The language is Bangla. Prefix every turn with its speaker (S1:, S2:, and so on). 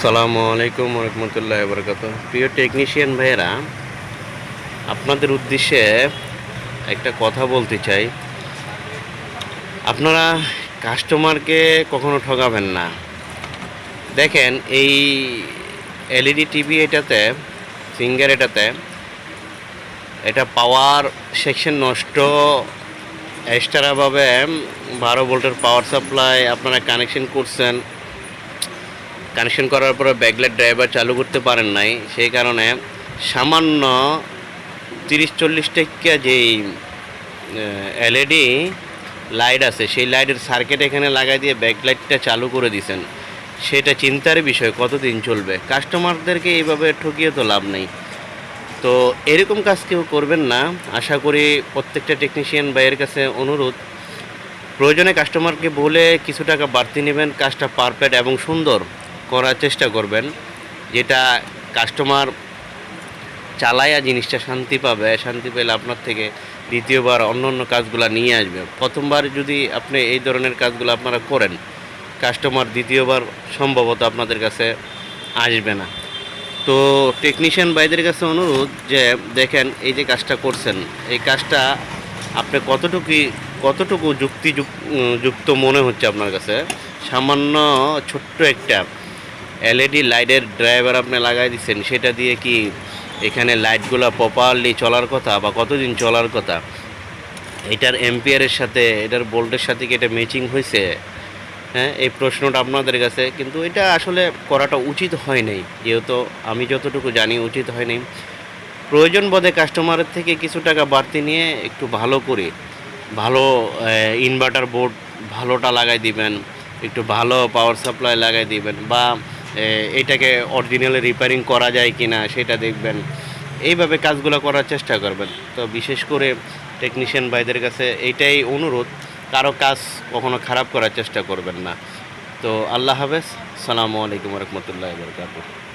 S1: আসসালামু আলাইকুম রহমতুল্লাহি বরকাত। প্রিয় টেকনিশিয়ান ভাইয়েরা, আপনাদের উদ্দেশ্যে একটা কথা বলতে চাই। আপনারা কাস্টমারকে কখনো ঠকাবেন না। দেখেন, এই এলইডি টিভি এটাতে, ফিঙ্গার এটাতে, এটা পাওয়ার সেকশন নষ্ট। এক্সট্রাভাবে 12 ভোল্টের পাওয়ার সাপ্লাই আপনারা কানেকশন করছেন। কানেকশন করার পরে ব্যাকলাইট ড্রাইভার চালু করতে পারেন নাই, সেই কারণে সামান্য 30-40 টাকা যেই এলইডি লাইট আছে, সেই লাইটের সার্কিট এখানে লাগাই দিয়ে ব্যাকলাইটটা চালু করে দিয়েছেন। সেটা চিন্তার বিষয়, কতদিন চলবে? কাস্টমারদেরকে এইভাবে ঠকিয়ে তো লাভ নেই। তো এরকম কাজ কেউ করবেন না। আশা করি প্রত্যেকটা টেকনিশিয়ান ভাইয়ের কাছে অনুরোধ, প্রয়োজনে কাস্টমারকে বলে কিছু টাকা বাড়তি নেবেন, কাজটা পারফেক্ট এবং সুন্দর করার চেষ্টা করবেন, যেটা কাস্টমার চালায়া জিনিসটা শান্তি পাবে। শান্তি পেলে আপনার থেকে দ্বিতীয়বার অন্য অন্য কাজগুলো নিয়ে আসবে। প্রথমবার যদি আপনি এই ধরনের কাজগুলো আপনারা করেন, কাস্টমার দ্বিতীয়বার সম্ভবত আপনাদের কাছে আসবে না। তো টেকনিশিয়ান ভাইদের কাছে অনুরোধ যে দেখেন, এই যে কাজটা করছেন, এই কাজটা আপনি কতটুকু যুক্ত মনে হচ্ছে আপনার কাছে? সামান্য ছোট্ট একটা এলইডি লাইটের ড্রাইভার আপনি লাগাই দিচ্ছেন, সেটা দিয়ে কি এখানে লাইটগুলো প্রপারলি চলার কথা বা কতদিন চলার কথা? এটার এম্পিয়ারের সাথে, এটার ভোল্টের সাথে কি এটা ম্যাচিং হয়েছে? হ্যাঁ, এই প্রশ্নটা আপনাদের কাছে, কিন্তু এটা আসলে করাটা উচিত হয় নাই। যেহেতু আমি যতটুকু জানি উচিত হয় নাই। প্রয়োজন বোধে কাস্টমারের থেকে কিছু টাকা বাড়তি নিয়ে একটু ভালো করে ভালো ইনভার্টার বোর্ড ভালোটা লাগাই দিবেন, একটু ভালো পাওয়ার সাপ্লাই লাগাই দিবেন, বা এটাকে অরিজিনালি রিপেয়ারিং করা যায় কি না সেটা দেখবেন। এইভাবে কাজগুলো করার চেষ্টা করবেন। তো বিশেষ করে টেকনিশিয়ান ভাইদের কাছে এইটাই অনুরোধ, কারো কাজ কখনো খারাপ করার চেষ্টা করবেন না। তো আল্লাহ হাফেজ, আসসালামু আলাইকুম রহমতুল্লাহি ওয়া বারাকাতুহু।